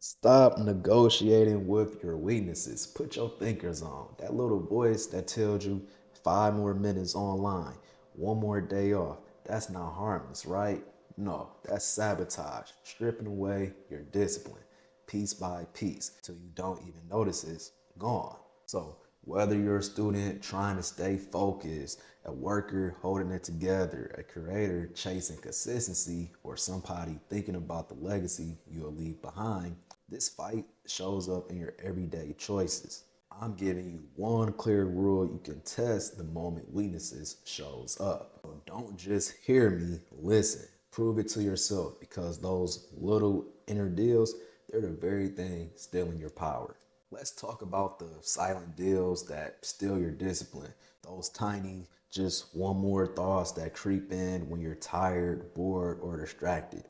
Stop negotiating with your weaknesses. Put your thinkers on. That little voice that tells you 5 more minutes online, 1 more day off. That's not harmless, right? No, that's sabotage. Stripping away your discipline piece by piece till you don't even notice it's gone. So, whether you're a student trying to stay focused, a worker holding it together, a creator chasing consistency, or somebody thinking about the legacy you'll leave behind, this fight shows up in your everyday choices. I'm giving you one clear rule you can test the moment weaknesses shows up. So don't just hear me, listen. Prove it to yourself because those little inner deals, they're the very thing stealing your power. Let's talk about the silent deals that steal your discipline. Those tiny, just one more thoughts that creep in when you're tired, bored, or distracted.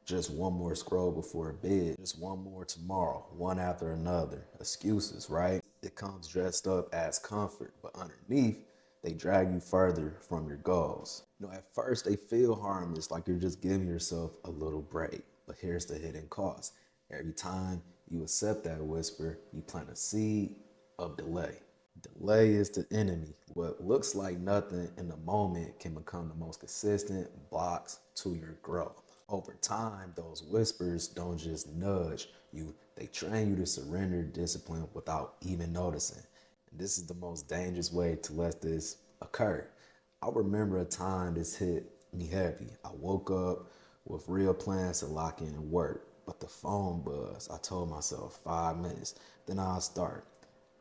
Just one more scroll before bed. Just one more tomorrow, one after another. Excuses, right? It comes dressed up as comfort, but underneath, they drag you further from your goals. At first they feel harmless, like you're just giving yourself a little break. But here's the hidden cost. Every time you accept that whisper, you plant a seed of delay. Delay is the enemy. What looks like nothing in the moment can become the most consistent blocks to your growth. Over time, those whispers don't just nudge you, they train you to surrender discipline without even noticing. And this is the most dangerous way to let this occur. I remember a time this hit me heavy. I woke up with real plans to lock in work, but the phone buzzed. I told myself 5 minutes, then I'll start.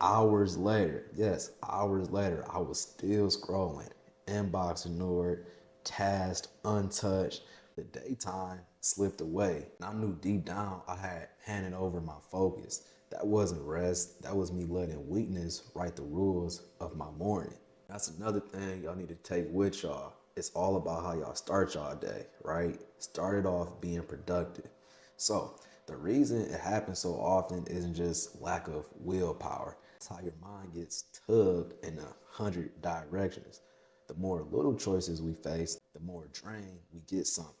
Hours later, yes, hours later, I was still scrolling. Inbox ignored, task untouched. The daytime slipped away. And I knew deep down I had handed over my focus. That wasn't rest, that was me letting weakness write the rules of my morning. That's another thing y'all need to take with y'all. It's all about how y'all start y'all day, right? Start it off being productive. So, the reason it happens so often isn't just lack of willpower. It's how your mind gets tugged in 100 directions. The more little choices we face, the more drained we get something.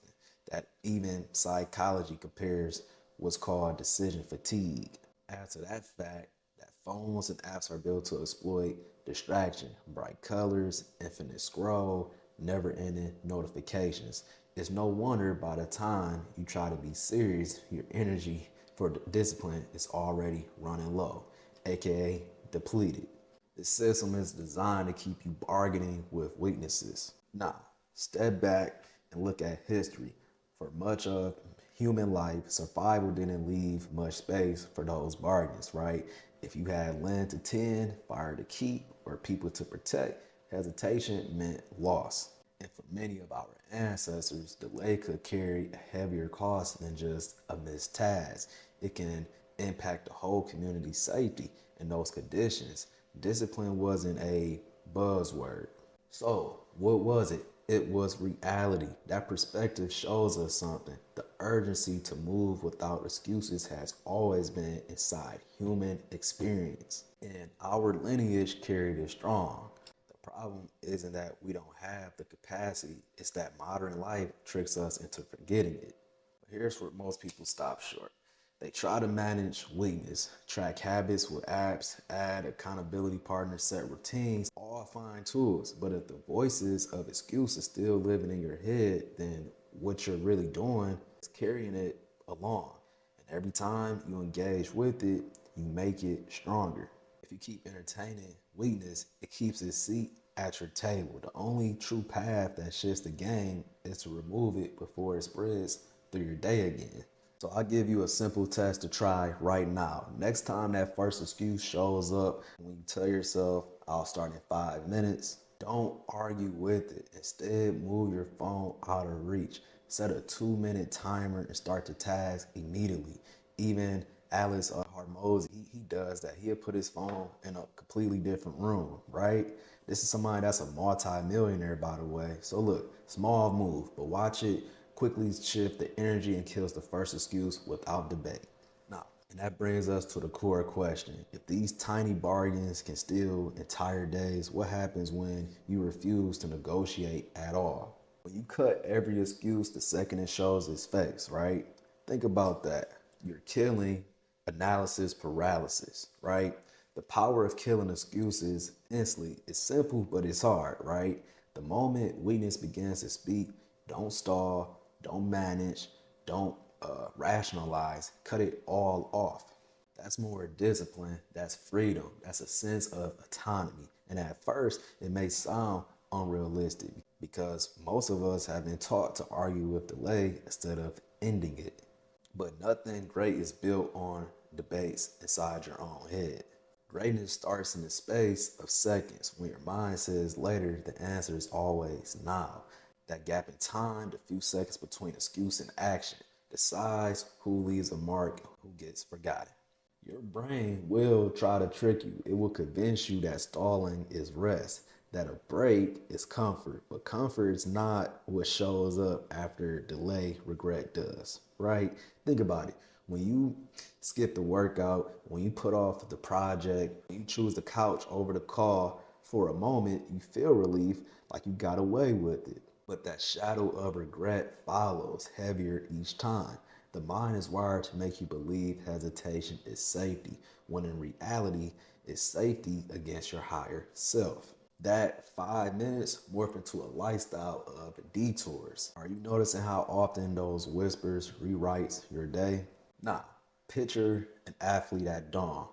That even psychology compares what's called decision fatigue. Add to that fact that phones and apps are built to exploit distraction, bright colors, infinite scroll, never ending notifications. It's no wonder by the time you try to be serious, your energy for discipline is already running low, aka depleted. This system is designed to keep you bargaining with weaknesses. Now, step back and look at history. For much of human life, survival didn't leave much space for those bargains, right? If you had land to tend, fire to keep, or people to protect, hesitation meant loss. And for many of our ancestors, delay could carry a heavier cost than just a missed task. It can impact the whole community's safety. In those conditions, discipline wasn't a buzzword. So, what was it? It was reality. That perspective shows us something. The urgency to move without excuses has always been inside human experience. And our lineage carried it strong. The problem isn't that we don't have the capacity, it's that modern life tricks us into forgetting it. But here's where most people stop short. They try to manage weakness, track habits with apps, add accountability partners, set routines, all fine tools. But if the voices of excuse is still living in your head, then what you're really doing is carrying it along. And every time you engage with it, you make it stronger. If you keep entertaining weakness, it keeps its seat at your table. The only true path that shifts the game is to remove it before it spreads through your day again. So I'll give you a simple test to try right now. Next time that first excuse shows up, when you tell yourself, I'll start in 5 minutes, don't argue with it. Instead, move your phone out of reach. Set a 2 minute timer and start the task immediately. Even Alice Harmozy, he does that. He'll put his phone in a completely different room, right? This is somebody that's a multi-millionaire, by the way. So look, small move, but watch it quickly shift the energy and kills the first excuse without debate. Now, and that brings us to the core question. If these tiny bargains can steal entire days, what happens when you refuse to negotiate at all? When you cut every excuse the second it shows its face, right? Think about that. You're killing analysis paralysis, right? The power of killing excuses instantly is simple, but it's hard, right? The moment weakness begins to speak, don't stall, don't manage, don't rationalize, cut it all off. That's more discipline, that's freedom, that's a sense of autonomy. And at first, it may sound unrealistic because most of us have been taught to argue with delay instead of ending it. But nothing great is built on debates inside your own head. Greatness starts in the space of seconds. When your mind says later, the answer is always now. That gap in time, the few seconds between excuse and action, decides who leaves a mark and who gets forgotten. Your brain will try to trick you. It will convince you that stalling is rest, that a break is comfort, but comfort is not what shows up after delay regret does, right? Think about it. When you skip the workout, when you put off the project, when you choose the couch over the call for a moment, you feel relief like you got away with it. But that shadow of regret follows heavier each time. The mind is wired to make you believe hesitation is safety, when in reality, it's safety against your higher self. That 5 minutes morph into a lifestyle of detours. Are you noticing how often those whispers rewrites your day? Nah, picture an athlete at dawn.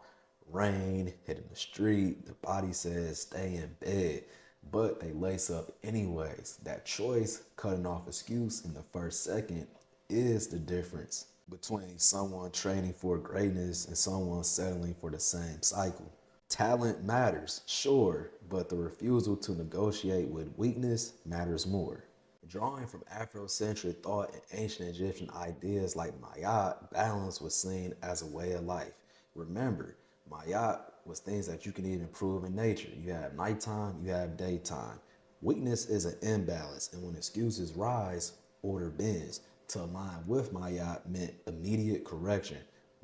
Rain, hitting the street, the body says stay in bed, but they lace up anyways. That choice, cutting off excuse in the first second, is the difference between someone training for greatness and someone settling for the same cycle. Talent matters, sure, but the refusal to negotiate with weakness matters more. Drawing from Afrocentric thought and ancient Egyptian ideas like Mayat, balance was seen as a way of life. Remember, Mayat was things that you can even prove in nature. You have nighttime, you have daytime. Weakness is an imbalance, and when excuses rise, order bends. To align with Mayat meant immediate correction,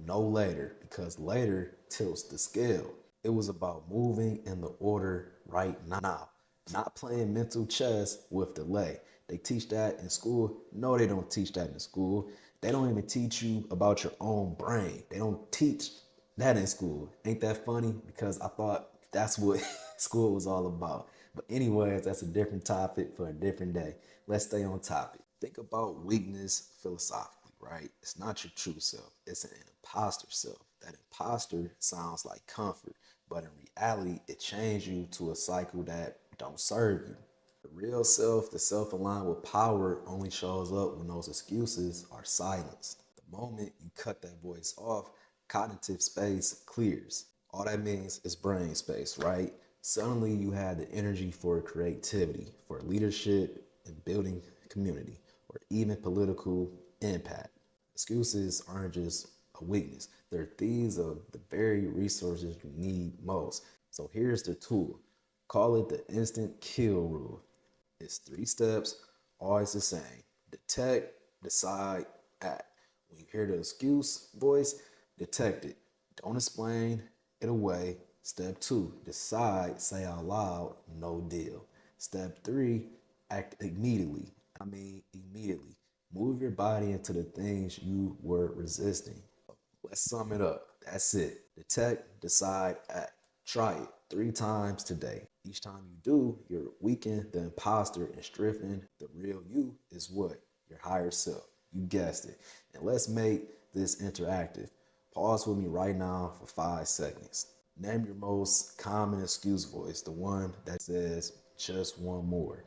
no later, because later tilts the scale. It was about moving in the order right now, not playing mental chess with delay. They teach that in school. No, they don't teach that in school. They don't even teach you about your own brain. They don't teach that in school. Ain't that funny? Because I thought that's what school was all about. But anyways, that's a different topic for a different day. Let's stay on topic. Think about weakness philosophically, right? It's not your true self. It's an imposter self. That imposter sounds like comfort, but in reality, it chains you to a cycle that don't serve you. The real self, the self aligned with power, only shows up when those excuses are silenced. The moment you cut that voice off, cognitive space clears. All that means is brain space, right? Suddenly you have the energy for creativity, for leadership and building community, or even political impact. Excuses aren't just a weakness, they're thieves of the very resources you need most. So here's the tool, call it the instant kill rule. It's 3 steps, always the same. Detect, decide, act. When you hear the excuse voice, detect it. Don't explain it away. Step 2, decide, say out loud, no deal. Step 3, act immediately. Immediately. Move your body into the things you were resisting. Let's sum it up. That's it. Detect, decide, act. Try it 3 times today. Each time you do, you're weakening the imposter and strengthening the real you is what? Your higher self. You guessed it. And let's make this interactive. Pause with me right now for 5 seconds. Name your most common excuse voice, the one that says just one more.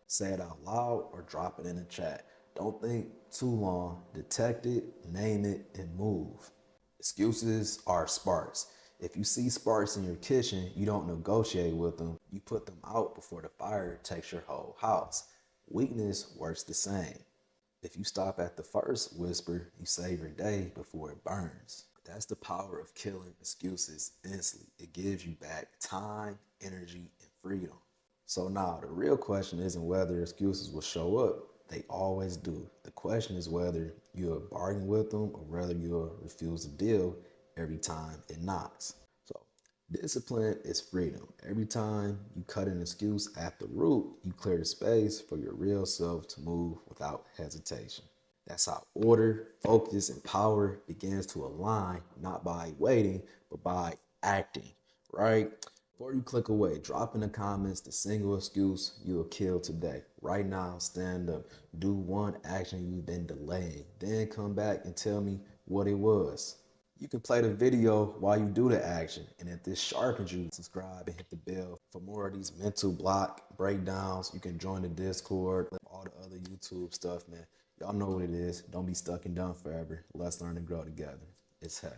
Say it out loud or drop it in the chat. Don't think too long. Detect it, name it, and move. Excuses are sparks. If you see sparks in your kitchen, you don't negotiate with them. You put them out before the fire takes your whole house. Weakness works the same. If you stop at the first whisper, you save your day before it burns. That's the power of killing excuses instantly. It gives you back time, energy, and freedom. So now the real question isn't whether excuses will show up. They always do. The question is whether you'll bargain with them or whether you'll refuse to deal every time it knocks. So discipline is freedom. Every time you cut an excuse at the root, you clear the space for your real self to move without hesitation. That's how order, focus, and power begins to align, not by waiting, but by acting, right? Before you click away, drop in the comments the single excuse you'll kill today. Right now, stand up. Do one action you've been delaying. Then come back and tell me what it was. You can play the video while you do the action. And if this sharpens you, subscribe and hit the bell for more of these mental block breakdowns. You can join the Discord, all the other YouTube stuff, man. Y'all know what it is. Don't be stuck and done forever. Let's learn to grow together. It's Heff.